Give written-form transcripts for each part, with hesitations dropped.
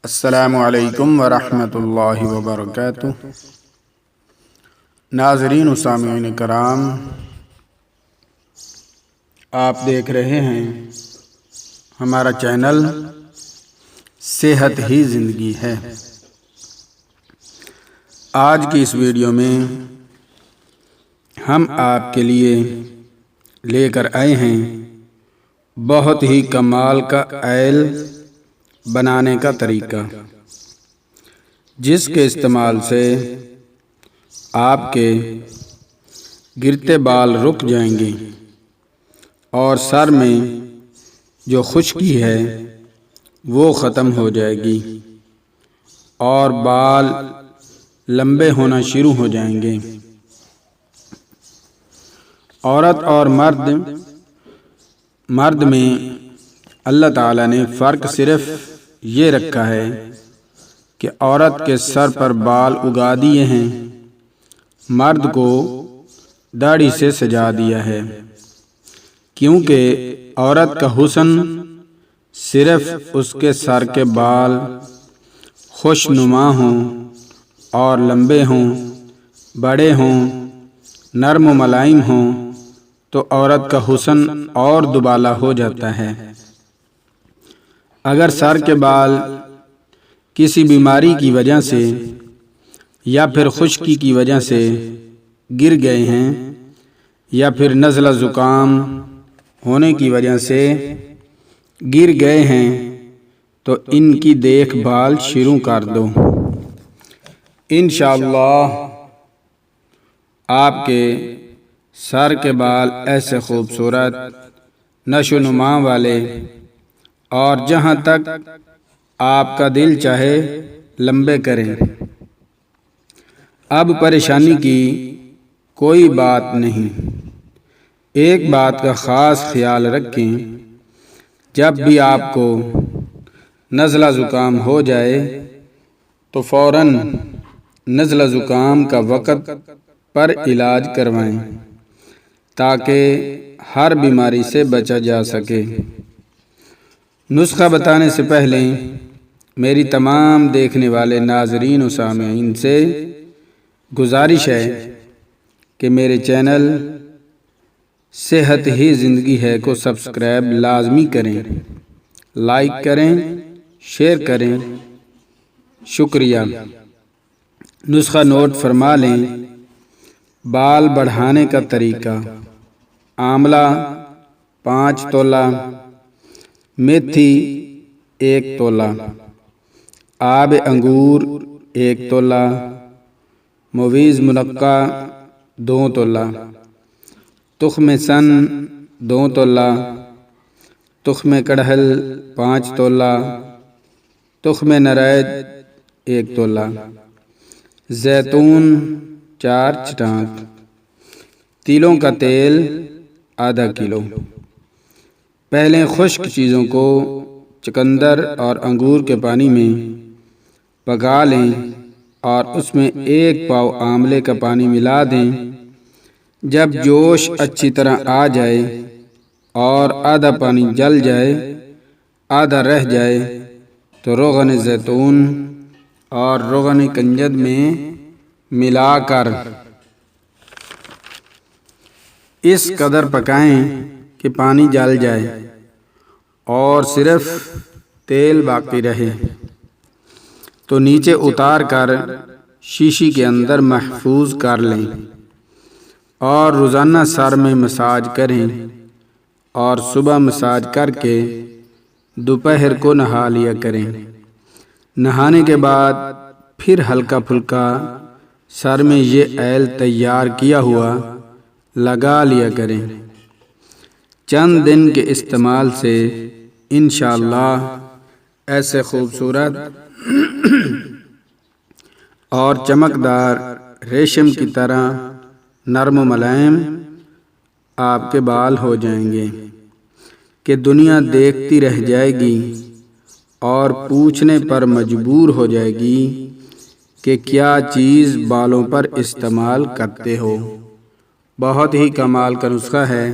السلام علیکم ورحمۃ اللہ وبرکاتہ۔ ناظرین و سامعین کرام، آپ دیکھ رہے ہیں ہمارا چینل صحت ہی زندگی ہے۔ آج کی اس ویڈیو میں ہم آپ کے لیے لے کر آئے ہیں بہت ہی کمال کا آئل بنانے کا طریقہ، جس کے استعمال سے آپ کے گرتے بال رک جائیں گے اور سر میں جو خشکی ہے وہ ختم ہو جائے گی اور بال لمبے ہونا شروع ہو جائیں گے۔ عورت اور مرد میں اللہ تعالیٰ نے فرق صرف یہ رکھا ہے کہ عورت کے سر پر بال اگا دیے ہیں، مرد کو داڑھی سے سجا دیا ہے، کیونکہ عورت کا حسن صرف اس کے سر کے بال خوش نما ہوں اور لمبے ہوں، بڑے ہوں، نرم و ملائم ہوں تو عورت کا حسن اور دوبالا ہو جاتا ہے۔ اگر سر کے بال کسی بیماری کی وجہ سے یا پھر خشکی کی وجہ سے گر گئے ہیں یا پھر نزلہ زکام ہونے کی وجہ سے گر گئے ہیں تو ان کی دیکھ بھال شروع کر دو۔ انشاءاللہ آپ کے سر کے بال ایسے خوبصورت نشو و نما والے اور جہاں تک آپ کا دل چاہے لمبے کریں۔ اب پریشانی کی کوئی بات نہیں۔ ایک بات کا خاص خیال رکھیں، جب بھی آپ کو نزلہ زکام ہو جائے تو فوراً نزلہ زکام کا وقت پر علاج کروائیں تاکہ ہر بیماری سے بچا جا سکے۔ نسخہ بتانے سے پہلے میری تمام دیکھنے والے ناظرین و سامعین سے گزارش ہے کہ میرے چینل صحت ہی زندگی ہے کو سبسکرائب لازمی کریں، لائک کریں، شیئر کریں۔ شکریہ۔ نسخہ نوٹ فرما لیں۔ بال بڑھانے کا طریقہ: آملہ 5 تولہ، میتھی 1 تولہ، آب انگور 1 تولہ، مویز منقع 2 تولہ، تخم سن 2 تولہ، تخم کڑہل 5 تولہ، تخم نرید 1 تولہ، زیتون 4 چٹانک، تیلوں کا تیل ½ کلو۔ پہلے خشک چیزوں کو چقندر اور انگور کے پانی میں پکا لیں اور اس میں 1 پاؤ آملے کا پانی ملا دیں۔ جب جوش اچھی طرح آ جائے اور آدھا پانی جل جائے، آدھا رہ جائے تو روغن زیتون اور روغن کنجد میں ملا کر اس قدر پکائیں کہ پانی جل جائے اور صرف تیل باقی رہے، تو نیچے اتار کر شیشی کے اندر محفوظ کر لیں اور روزانہ سر میں مساج کریں اور صبح مساج کر کے دوپہر کو نہا لیا کریں۔ نہانے کے بعد پھر ہلکا پھلکا سر میں یہ آئل تیار کیا ہوا لگا لیا کریں۔ چند دن کے استعمال سے انشاءاللہ ایسے خوبصورت اور چمکدار ریشم کی طرح نرم و ملائم آپ کے بال ہو جائیں گے کہ دنیا دیکھتی رہ جائے گی اور پوچھنے پر مجبور ہو جائے گی کہ کیا چیز بالوں پر استعمال کرتے ہو۔ بہت ہی کمال کا نسخہ ہے،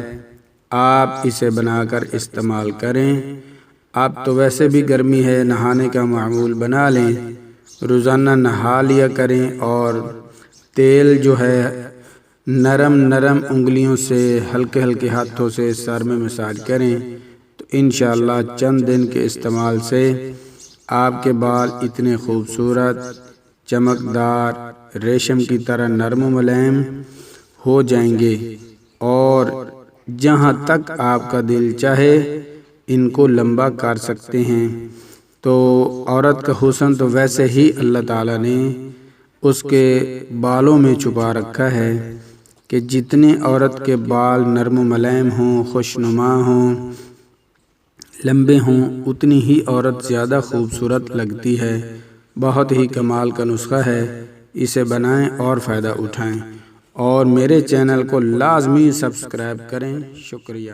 آپ اسے بنا کر استعمال کریں۔ آپ تو ویسے بھی گرمی ہے، نہانے کا معمول بنا لیں، روزانہ نہا لیا کریں اور تیل جو ہے نرم نرم انگلیوں سے ہلکے ہلکے ہاتھوں سے سر میں مساج کریں تو انشاءاللہ چند دن کے استعمال سے آپ کے بال اتنے خوبصورت، چمکدار، ریشم کی طرح نرم و ملائم ہو جائیں گے، اور جہاں تک آپ کا دل چاہے ان کو لمبا کر سکتے ہیں۔ تو عورت کا حسن تو ویسے ہی اللہ تعالیٰ نے اس کے بالوں میں چھپا رکھا ہے کہ جتنے عورت کے بال نرم و ملائم ہوں، خوشنما ہوں، لمبے ہوں، اتنی ہی عورت زیادہ خوبصورت لگتی ہے۔ بہت ہی کمال کا نسخہ ہے، اسے بنائیں اور فائدہ اٹھائیں، اور میرے چینل کو لازمی سبسکرائب کریں۔ شکریہ۔